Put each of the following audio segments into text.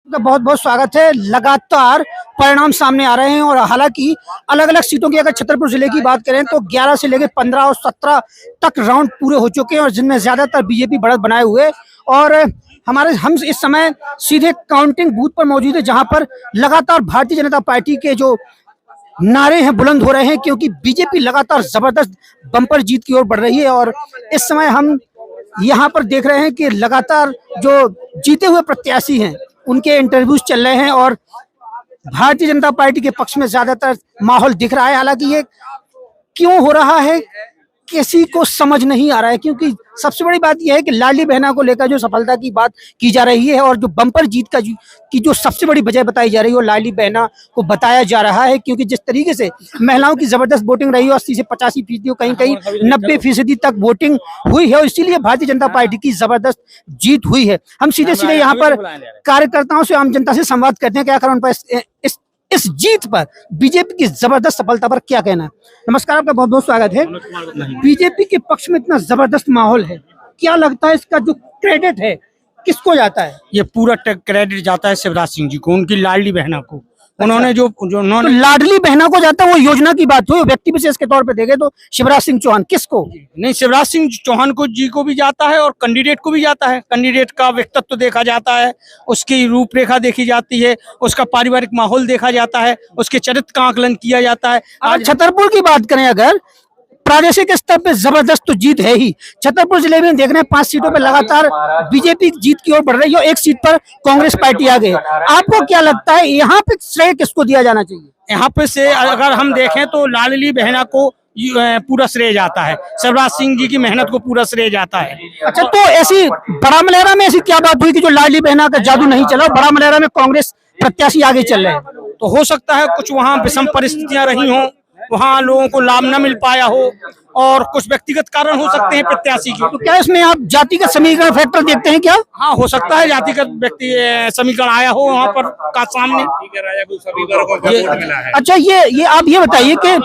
का बहुत बहुत स्वागत है। लगातार परिणाम सामने आ रहे हैं और हालांकि अलग अलग सीटों की अगर छतरपुर जिले की बात करें तो 11 से लेकर 15 और 17 तक राउंड पूरे हो चुके हैं और जिनमें ज्यादातर बीजेपी बढ़त बनाए हुए। और हम इस समय सीधे काउंटिंग बूथ पर मौजूद है जहां पर लगातार भारतीय जनता पार्टी के जो नारे हैं बुलंद हो रहे हैं, क्योंकि बीजेपी लगातार जबरदस्त बम्पर जीत की ओर बढ़ रही है। और इस समय हम यहाँ पर देख रहे हैं कि लगातार जो जीते हुए प्रत्याशी हैं उनके इंटरव्यूज चल रहे हैं और भारतीय जनता पार्टी के पक्ष में ज्यादातर माहौल दिख रहा है। हालांकि ये क्यों हो रहा है किसी को समझ नहीं आ रहा है, क्योंकि सबसे बड़ी बात यह है कि लाडली बहना को लेकर जो सफलता की बात की जा रही है और जो बम्पर जीत की जो सबसे बड़ी वजह बताई जा रही है वो लाडली बहना को बताया जा रहा है। क्योंकि जिस तरीके से महिलाओं की जबरदस्त वोटिंग रही है, 80 से 85%, कहीं कहीं 90% तक वोटिंग हुई है और इसीलिए भारतीय जनता पार्टी की जबरदस्त जीत हुई है। हम सीधे सीधे यहाँ पर कार्यकर्ताओं से, आम जनता से संवाद करते हैं क्या कारण पर इस जीत पर, बीजेपी की जबरदस्त सफलता पर क्या कहना है। नमस्कार, आपका बहुत बहुत स्वागत है। बीजेपी के पक्ष में इतना जबरदस्त माहौल है, क्या लगता है इसका जो क्रेडिट है किसको जाता है? ये पूरा क्रेडिट जाता है शिवराज सिंह जी को, उनकी लाडली बहना को। उन्होंने जो उन्होंने तो लाडली बहना को जाता है, वो योजना की बात हुई, व्यक्ति विशेष के तौर पे देखे तो शिवराज सिंह चौहान किसको नहीं, शिवराज सिंह चौहान को जी को भी जाता है और कैंडिडेट को भी जाता है। कैंडिडेट का व्यक्तित्व देखा जाता है, उसकी रूपरेखा देखी जाती है, उसका पारिवारिक माहौल देखा जाता है, उसके चरित्र का आकलन किया जाता है। आज छतरपुर की बात करें, अगर प्रादेशिक स्तर पे जबरदस्त तो जीत है ही, छतरपुर जिले में देख रहे हैं 5 सीटों पे लगातार बीजेपी जीत की ओर बढ़ रही है, एक सीट पर कांग्रेस पार्टी आ गई है। आपको क्या लगता है यहाँ पे श्रेय किसको दिया जाना चाहिए? यहाँ पे से अगर हम देखें तो लाडली बहना को पूरा श्रेय जाता है, शिवराज सिंह जी की मेहनत को पूरा श्रेय जाता है। अच्छा, तो ऐसी बड़ा मलहरा में ऐसी क्या बात हुई कि जो लाडली बहना का जादू नहीं चला, बड़ा मलहरा में कांग्रेस प्रत्याशी आगे चल रहे हैं? तो हो सकता है कुछ वहाँ विषम परिस्थितियां रही हों, वहाँ लोगों को लाभ न मिल पाया हो और कुछ व्यक्तिगत कारण हो सकते हैं प्रत्याशी के। तो क्या इसमें आप जातिगत समीकरण फैक्टर देखते हैं क्या? हाँ, हो सकता है जातिगत व्यक्ति समीकरण आया हो वहाँ पर का सामने। अच्छा, ये आप ये बताइए कि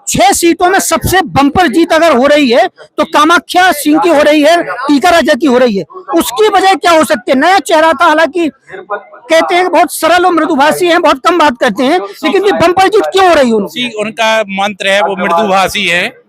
6 सीटों में सबसे बम्पर जीत अगर हो रही है तो कामाख्या सिंह की हो रही है, टीका राजा की हो रही है, उसकी वजह क्या हो सकती है? नया चेहरा था, हालांकि कहते हैं बहुत सरल और मृदुभाषी हैं, बहुत कम बात करते हैं, लेकिन ये बम्पर जीत क्यों हो रही है? उनका मंत्र है, वो मृदुभाषी है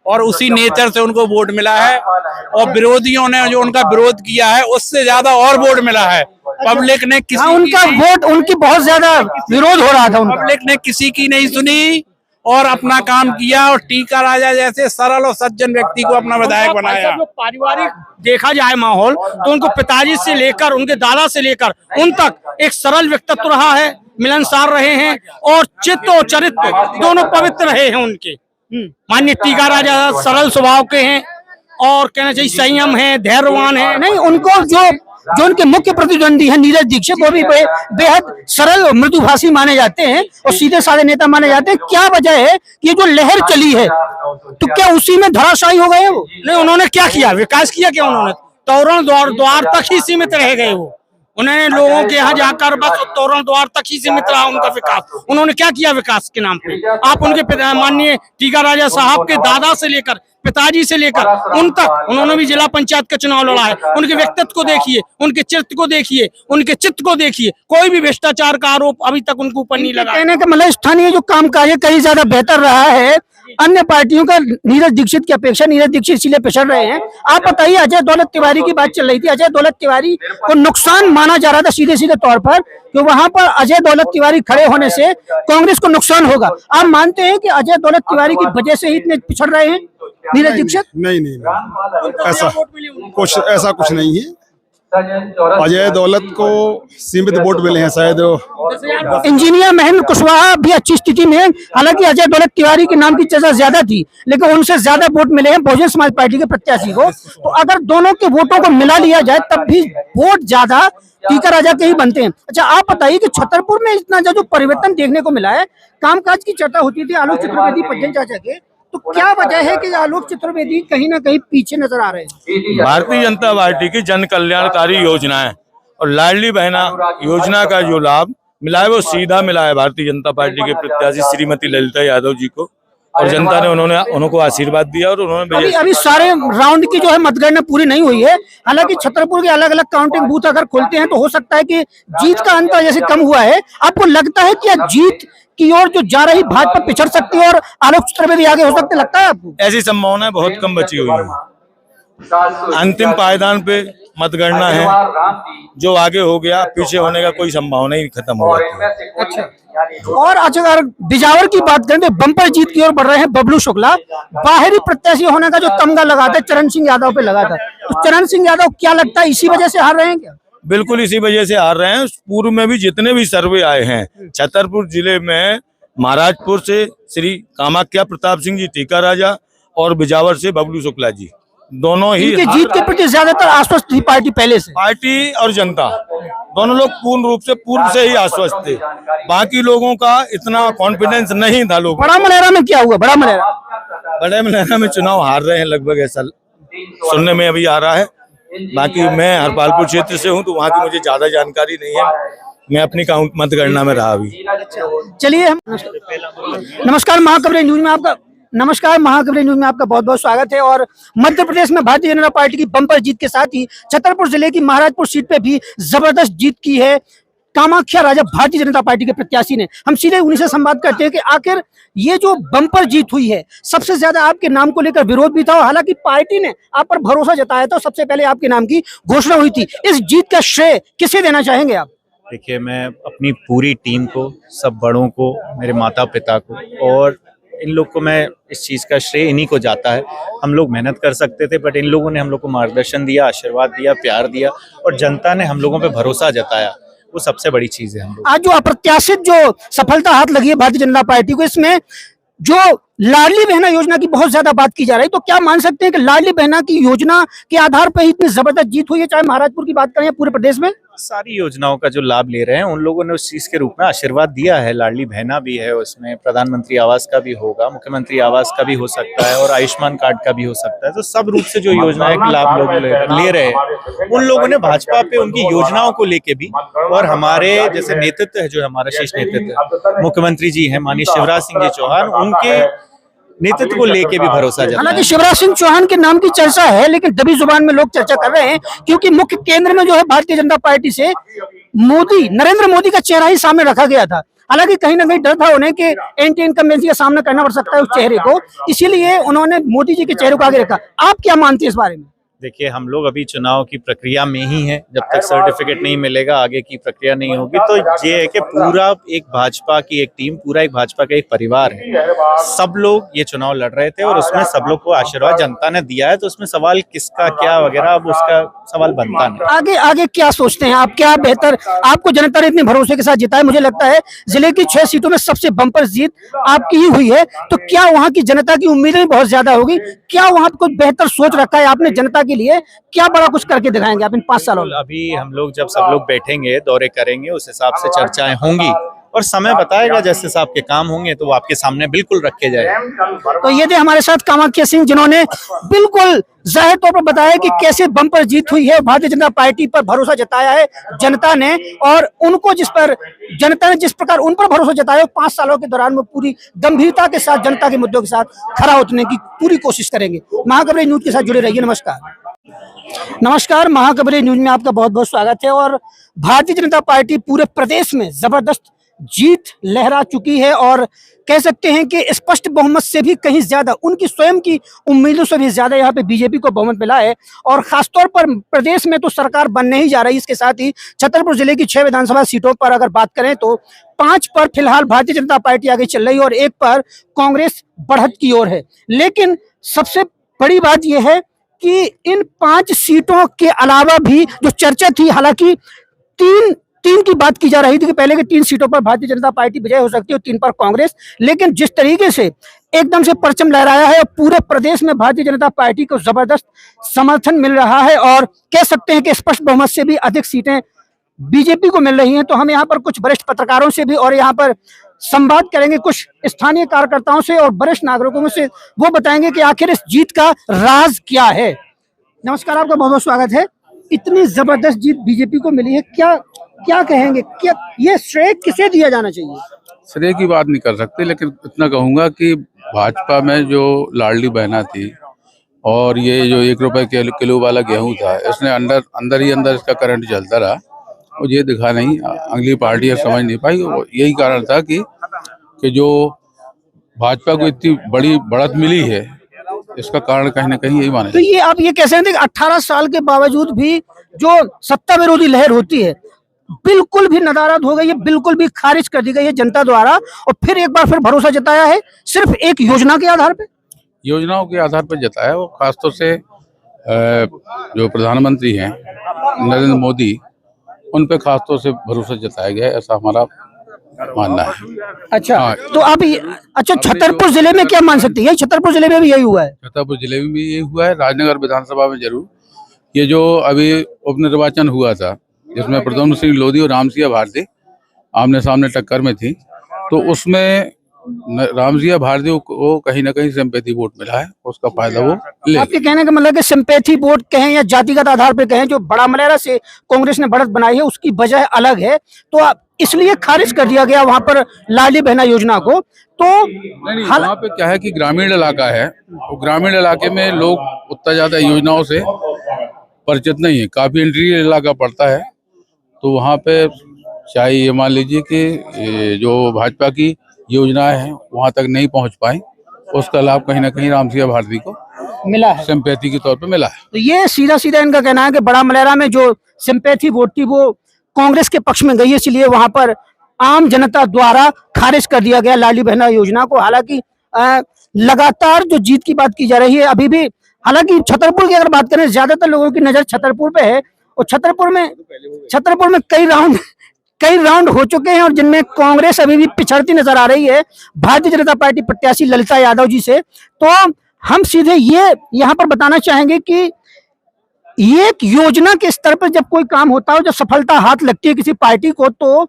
और उसी नेचर से उनको वोट मिला है और विरोधियों ने जो उनका विरोध किया है उससे ज्यादा और वोट मिला है। पब्लिक ने किसी उनका वोट, उनकी बहुत ज्यादा विरोध हो रहा था, पब्लिक ने किसी की नहीं सुनी और अपना काम किया और टीका राजा जैसे सरल और सज्जन व्यक्ति को अपना विधायक बनाया। जो पारिवारिक देखा जाए माहौल, तो उनको पिताजी से लेकर उनके दादा से लेकर उन तक एक सरल व्यक्तित्व रहा है, मिलनसार रहे हैं और चित्त और चरित्र दोनों पवित्र रहे हैं उनके। माननीय टीका राजा सरल स्वभाव के हैं और कहना चाहिए संयम है, धैर्यवान है। नहीं, उनको जो उनके मुख्य प्रतिद्वंदी है नीरज दीक्षित, वो भी बेहद सरल और मृदुभाषी माने जाते हैं और सीधे साधे नेता माने जाते हैं। क्या वजह है कि ये जो लहर चली है तो क्या उसी में धराशायी हो गए वो? नहीं, उन्होंने क्या किया, विकास किया क्या? उन्होंने तोरण द्वार तक ही सीमित रह गए। वो उन्होंने लोगों के यहाँ जाकर बस तोरण द्वार तक ही सीमित रहा उनका विकास। उन्होंने क्या किया विकास के नाम पे? आप उनके माननीय टीका राजा साहब के दादा से लेकर पिताजी से लेकर उन तक, उन्होंने भी जिला पंचायत का चुनाव लड़ा है। उनके व्यक्तित्व को देखिए, उनके चरित्र को देखिए, उनके चित्त को देखिए, कोई भी भ्रष्टाचार का आरोप अभी तक उनके ऊपर नहीं लगा। कहने का मतलब स्थानीय जो कामकाज है कहीं ज्यादा बेहतर रहा है अन्य पार्टियों का नीरज दीक्षित की अपेक्षा। नीरज दीक्षित इसीलिए पिछड़ रहे हैं। आप बताइए, अजय दौलत तिवारी की बात चल रही थी, अजय दौलत तिवारी को नुकसान माना जा रहा था सीधे सीधे तौर पर कि वहां पर अजय दौलत तिवारी खड़े होने से कांग्रेस को नुकसान होगा। आप मानते हैं कि अजय दौलत तिवारी की वजह से ही इतने पिछड़ रहे हैं नीरज दीक्षित? नहीं, ऐसा कुछ नहीं है। अजय दौलत को सीमित वोट मिले हैं शायद। इंजीनियर महेंद्र कुशवाहा भी अच्छी स्थिति में है, हालांकि अजय दौलत तिवारी के नाम की चर्चा ज्यादा थी, लेकिन उनसे ज्यादा वोट मिले हैं बहुजन समाज पार्टी के प्रत्याशी को। तो अगर दोनों के वोटों को मिला लिया जाए तब भी वोट ज्यादा टीका राजा के ही बनते हैं। अच्छा, आप बताइए कि छतरपुर में इतना जो परिवर्तन देखने को मिला है, कामकाज की चर्चा होती थी आलोक चतुर्वेदी पज्जन चाचा के, तो क्या वजह है कि आलोक चतुर्वेदी कहीं ना कहीं पीछे नजर आ रहे हैं? भारतीय जनता पार्टी की जन कल्याणकारी योजनाएं और लाडली बहना योजना का जो लाभ मिला है वो सीधा मिला है भारतीय जनता पार्टी के प्रत्याशी श्रीमती ललिता यादव जी को। और जनता ने उनको आशीर्वाद दिया और उन्होंने अभी अभी सारे राउंड की जो है मतगणना पूरी नहीं हुई है। हालांकि छतरपुर के अलग अलग काउंटिंग बूथ अगर खोलते हैं तो हो सकता है कि जीत का अंतर जैसे कम हुआ है। आपको लगता है कि जीत की ओर जो जा रही भाजपा पिछड़ सकती है और आलोक चतुर्वेदी आगे हो सकते, लगता है आपको? ऐसी संभावनाएं बहुत कम बची हुई है। अंतिम पायदान पे मतगणना है, जो आगे हो गया पीछे होने का कोई संभावना ही खत्म हो जाती है। अच्छा, और अगर बिजावर की बात करें तो बम्पर जीत की ओर बढ़ रहे हैं बबलू शुक्ला। बाहरी प्रत्याशी होने का जो तमगा लगा था चरण सिंह यादव पे लगा था, तो चरण सिंह यादव क्या लगता है इसी वजह से हार रहे हैं क्या? बिल्कुल इसी वजह से हार रहे हैं। पूर्व में भी जितने भी सर्वे आए हैं, छतरपुर जिले में महाराजपुर से श्री कामाख्या प्रताप सिंह जी टीका राजा और बिजावर से बबलू शुक्ला जी, दोनों ही इनकी जीत के प्रति ज्यादातर आश्वस्त थी पार्टी पहले से। पार्टी और जनता दोनों लोग पूर्ण रूप से पूर्व से ही आश्वस्त थे। बाकी लोगों का इतना कॉन्फिडेंस नहीं था। लोग बड़ा मलेरा में क्या हुआ? बड़े मलेरा में चुनाव हार रहे हैं लगभग, ऐसा सुनने में अभी आ रहा है। बाकी मैं हरपालपुर क्षेत्र से हूं तो वहां की मुझे ज्यादा जानकारी नहीं है। मैं अपनी मतगणना में रहा अभी। चलिए हम नमस्कार महाखबरें न्यूज में आपका बहुत बहुत स्वागत है। और मध्य प्रदेश में भारतीय जनता पार्टी की बम्पर जीत के साथ ही छतरपुर जिले की महाराजपुर सीट पे भी जबरदस्त जीत की है कामाख्या राजा भारतीय जनता पार्टी के प्रत्याशी ने। हम सीधे उन्हीं से संवाद करते हैं कि आखिर ये जो बम्पर जीत हुई है, सबसे ज्यादा आपके नाम को लेकर विरोध भी था, हालांकि पार्टी ने आप पर भरोसा जताया था, सबसे पहले आपके नाम की घोषणा हुई थी। इस जीत का श्रेय किसे देना चाहेंगे आप? देखिए, मैं अपनी पूरी टीम को, सब बड़ों को, मेरे माता पिता को और इन लोग को मैं इस चीज़ का श्रेय इन्हीं को जाता है। हम लोग मेहनत कर सकते थे बट इन लोगों ने हम लोग को मार्गदर्शन दिया, आशीर्वाद दिया, प्यार दिया और जनता ने हम लोगों पे भरोसा जताया, वो सबसे बड़ी चीज़ है। हम लोग आज जो अप्रत्याशित जो सफलता हाथ लगी है भारतीय जनता पार्टी को, इसमें जो लाडली बहना योजना की बहुत ज्यादा बात की जा रही है, तो क्या मान सकते हैं कि लाडली बहना की योजना के आधार पर इतनी जबरदस्त जीत हुई है, चाहे महाराजपुर की बात करें या पूरे प्रदेश में? सारी योजनाओं का जो लाभ ले रहे हैं उन लोगों ने उस चीज के रूप में आशीर्वाद दिया है। लाडली बहना भी है, उसमें प्रधानमंत्री आवास का भी होगा, मुख्यमंत्री आवास का भी हो सकता है और आयुष्मान कार्ड का भी हो सकता है। तो सब रूप से जो योजनाएं का लाभ लोग ले रहे हैं, उन लोगों ने भाजपा पे उनकी योजनाओं को लेके भी, और हमारे जैसे नेतृत्व है, जो हमारा शीर्ष नेतृत्व मुख्यमंत्री जी है माननीय शिवराज सिंह जी चौहान, उनके नेतृत्व को लेके भी भरोसा जताया। हालांकि शिवराज सिंह चौहान के नाम की चर्चा है, लेकिन दबी जुबान में लोग चर्चा कर रहे हैं क्योंकि मुख्य केंद्र में जो है भारतीय जनता पार्टी से नरेंद्र मोदी का चेहरा ही सामने रखा गया था। हालांकि कहीं ना कहीं डर था उन्हें कि एंटी इनकम्बेंसी का सामना करना पड़ सकता है उस चेहरे को, इसीलिए उन्होंने मोदी जी के चेहरे को आगे रखा। आप क्या मानते हैं इस बारे में? देखिए, हम लोग अभी चुनाव की प्रक्रिया में ही हैं। जब तक सर्टिफिकेट नहीं मिलेगा, आगे की प्रक्रिया नहीं होगी, तो ये है कि पूरा एक भाजपा की एक टीम, पूरा एक भाजपा का एक परिवार है। सब लोग ये चुनाव लड़ रहे थे और उसमें सब लोग को आशीर्वाद जनता ने दिया है, तो उसमें सवाल किसका क्या वगैरह अब उसका सवाल बनता नहीं। आगे क्या सोचते हैं आप? क्या बेहतर, आपको जनता ने इतने भरोसे के साथ जिताया, मुझे लगता है जिले की 6 सीटों में सबसे बम्पर जीत आपकी ही हुई है, तो क्या वहाँ की जनता की उम्मीदें बहुत ज्यादा होगी? क्या वहाँ कुछ बेहतर सोच रखा है आपने जनता के लिए? क्या बड़ा कुछ करके दिखाएंगे आप इन 5 सालों में? अभी हम लोग जब सब लोग बैठेंगे, दौरे करेंगे, उस हिसाब से चर्चाएं होंगी और समय बताएगा जैसे हिसाब के काम होंगे तो वो आपके सामने बिल्कुल रखे जाएंगे। तो ये थे हमारे साथ कामाख्या सिंह, जिन्होंने बिल्कुल जाहिर तौर पर बताया कि कैसे बम्पर जीत हुई है। भारतीय जनता पार्टी पर भरोसा जताया है जनता ने, और उनको जनता ने जिस प्रकार उन पर भरोसा जताया, 5 सालों के दौरान वो पूरी गंभीरता के साथ जनता के मुद्दों के साथ खड़ा उतरने की पूरी कोशिश करेंगे। महाखबरें न्यूज के साथ जुड़े रहिए। नमस्कार, महाखबरें न्यूज में आपका बहुत बहुत स्वागत है। और भारतीय जनता पार्टी पूरे प्रदेश में जबरदस्त जीत लहरा चुकी है और कह सकते हैं कि स्पष्ट बहुमत से भी कहीं ज्यादा, उनकी स्वयं की उम्मीदों से भी ज्यादा यहाँ पे बीजेपी को बहुमत मिला है। और खासतौर पर प्रदेश में तो सरकार बनने ही जा रही है। इसके साथ ही छतरपुर जिले की 6 विधानसभा सीटों पर अगर बात करें तो 5 पर फिलहाल भारतीय जनता पार्टी आगे चल रही है और 1 पर कांग्रेस बढ़त की ओर है। लेकिन सबसे बड़ी बात यह है कि इन 5 सीटों के अलावा भी जो चर्चा थी, हालांकि तीन की बात की जा रही थी कि पहले के 3 सीटों पर भारतीय जनता पार्टी विजय हो सकती है और 3 पर कांग्रेस, लेकिन जिस तरीके से एकदम से परचम लहराया है और पूरे प्रदेश में भारतीय जनता पार्टी को जबरदस्त समर्थन मिल रहा है और कह सकते हैं कि स्पष्ट बहुमत से भी अधिक सीटें बीजेपी को मिल रही हैं। तो हम यहाँ पर कुछ वरिष्ठ पत्रकारों से भी और यहाँ पर संवाद करेंगे, कुछ स्थानीय कार्यकर्ताओं से और वरिष्ठ नागरिकों से, वो बताएंगे कि आखिर इस जीत का राज क्या है। नमस्कार, आपका बहुत बहुत स्वागत है। इतनी जबरदस्त जीत बीजेपी को मिली है, क्या कहेंगे? ये श्रेय किसे दिया जाना चाहिए? श्रेय की बात नहीं कर सकते, लेकिन इतना कहूंगा कि भाजपा में जो लाडली बहना थी और ये जो 1 रुपए किलो वाला गेहूं था, इसने अंदर ही अंदर इसका करंट चलता रहा और ये दिखा नहीं, अगली पार्टियां समझ नहीं पाई। यही कारण था कि जो भाजपा को इतनी बड़ी बढ़त मिली है, इसका कारण कहीं ना कहीं यही माना तो ये आप ये कह सकते हैं कि 18 साल के बावजूद भी जो सत्ता विरोधी लहर होती है बिल्कुल भी नदारद हो गई है, बिल्कुल भी खारिज कर दी गई है जनता द्वारा, और फिर एक बार फिर भरोसा जताया है सिर्फ एक योजना के आधार पे। योजनाओं के आधार पर जताया, वो खासतौर से जो प्रधानमंत्री हैं नरेंद्र मोदी, उन पे खासतौर से भरोसा जताया गया है, ऐसा हमारा मानना है। अच्छा हाँ। तो आप अच्छा छतरपुर जिले में क्या मान सकते हैं? छतरपुर जिले में भी यही हुआ है? छतरपुर जिले में भी यही हुआ है, राजनगर विधानसभा में जरूर। ये जो अभी उपनिर्वाचन हुआ था, जिसमें प्रद्युम्न सिंह लोधी और रामसिंह भारती आमने सामने टक्कर में थी, तो उसमें रामसिंह भारती को कहीं ना कहीं सिंपैथी वोट मिला है, उसका फायदा वो ले। आपके कहने का मतलब कि सिंपैथी वोट कहें या जातिगत आधार पर कहें, जो बड़ा मलेरा से कांग्रेस ने बढ़त बनाई है उसकी वजह अलग है, तो आप इसलिए खारिज कर दिया गया वहां पर लाडली बहना योजना को। तो नहीं, वहाँ पे क्या है कि ग्रामीण इलाका है, वो ग्रामीण इलाके में लोग उतना ज्यादा योजनाओं से परिचित नहीं है, काफी इंटीरियर इलाका पड़ता है, तो वहाँ पे चाहे ये मान लीजिए कि जो भाजपा की योजनाएं हैं वहाँ तक नहीं पहुँच पाई, उसका लाभ कहीं ना कहीं रामसिंह भारती को मिला है, सिंपैथी के तौर पे मिला है। तो ये सीधा सीधा इनका कहना है कि बड़ा मलेरा में जो सिंपैथी वोट थी वो कांग्रेस के पक्ष में गई, इसलिए वहां पर आम जनता द्वारा खारिज कर दिया गया लाडली बहना योजना को। हालांकि लगातार जो जीत की बात की जा रही है अभी भी, हालांकि छतरपुर की अगर बात करें, ज्यादातर लोगों की नजर छतरपुर पे है, और छतरपुर में कई राउंड हो चुके हैं और जिनमें कांग्रेस अभी भी पिछड़ती नजर आ रही है भारतीय जनता पार्टी प्रत्याशी ललिता यादव जी से। तो हम सीधे ये यहाँ पर बताना चाहेंगे कि एक योजना के स्तर पर जब कोई काम होता है, जब सफलता हाथ लगती है किसी पार्टी को, तो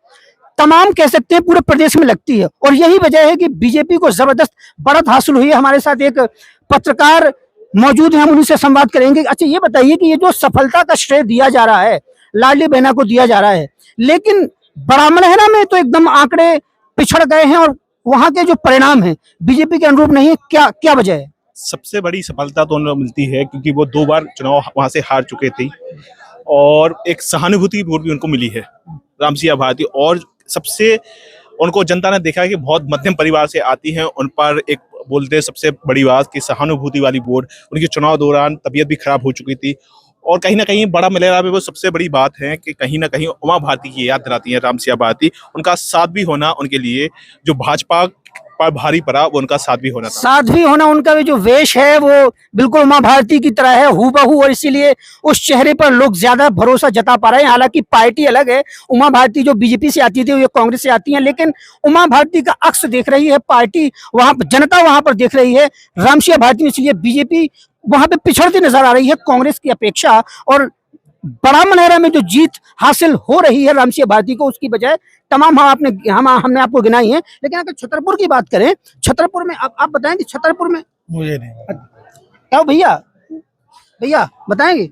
तमाम कह सकते हैं पूरे प्रदेश में लगती है, और यही वजह है कि बीजेपी को जबरदस्त बढ़त हासिल हुई है। हमारे साथ एक पत्रकार मौजूद है, हम उनसे संवाद करेंगे। अच्छा ये बताइए कि ये जो सफलता का श्रेय दिया जा रहा है, लाडली बहना को दिया जा रहा है, लेकिन बड़ा मलेरा में तो एकदम आंकड़े पिछड़ गए हैं और वहां के जो परिणाम है बीजेपी के अनुरूप नहीं है, क्या वजह है? सबसे बड़ी सफलता तो उन्हें मिलती है क्योंकि वो 2 बार चुनाव वहां से हार चुके थे, और एक सहानुभूति वोट भी उनको मिली है रामसिंह भारती, और सबसे उनको जनता ने देखा है कि बहुत मध्यम परिवार से आती हैं, उन पर एक बोलते हैं सबसे बड़ी बात कि सहानुभूति वाली वोट। उनकी चुनाव दौरान तबीयत भी खराब हो चुकी थी, और कहीं ना कहीं बड़ा मलेरा में वो सबसे बड़ी बात है कि कहीं ना कहीं उमा भारती की याद दिलाती है रामसिंह भारती। उनका साथ भी होना उनके लिए जो भाजपा पर भारी पड़ा, वो उनका साथ भी होना था। साथ भी होना, उनका भी जो वेश है वो बिल्कुल उमा भारती की तरह है, हूबहू, और इसीलिए उस चेहरे पर लोग ज्यादा भरोसा जता पा रहे हैं। हालांकि पार्टी अलग है, उमा भारती जो बीजेपी से आती थी वो कांग्रेस से आती है, लेकिन उमा भारती का अक्स देख रही है पार्टी, वहां जनता वहां पर देख रही है रामसिंह भारती, इसलिए बीजेपी वहां पे पिछड़ती नजर आ रही है कांग्रेस की अपेक्षा। और बड़ा मलेरा में जो जीत हासिल हो रही है रामसिंह भारती को, उसकी बजाय तमाम हमने आपको गिनाई है। लेकिन अगर छतरपुर की बात करें, छतरपुर में आप बताएंगे? छतरपुर में मुझे नहीं क्या भैया बताएंगे?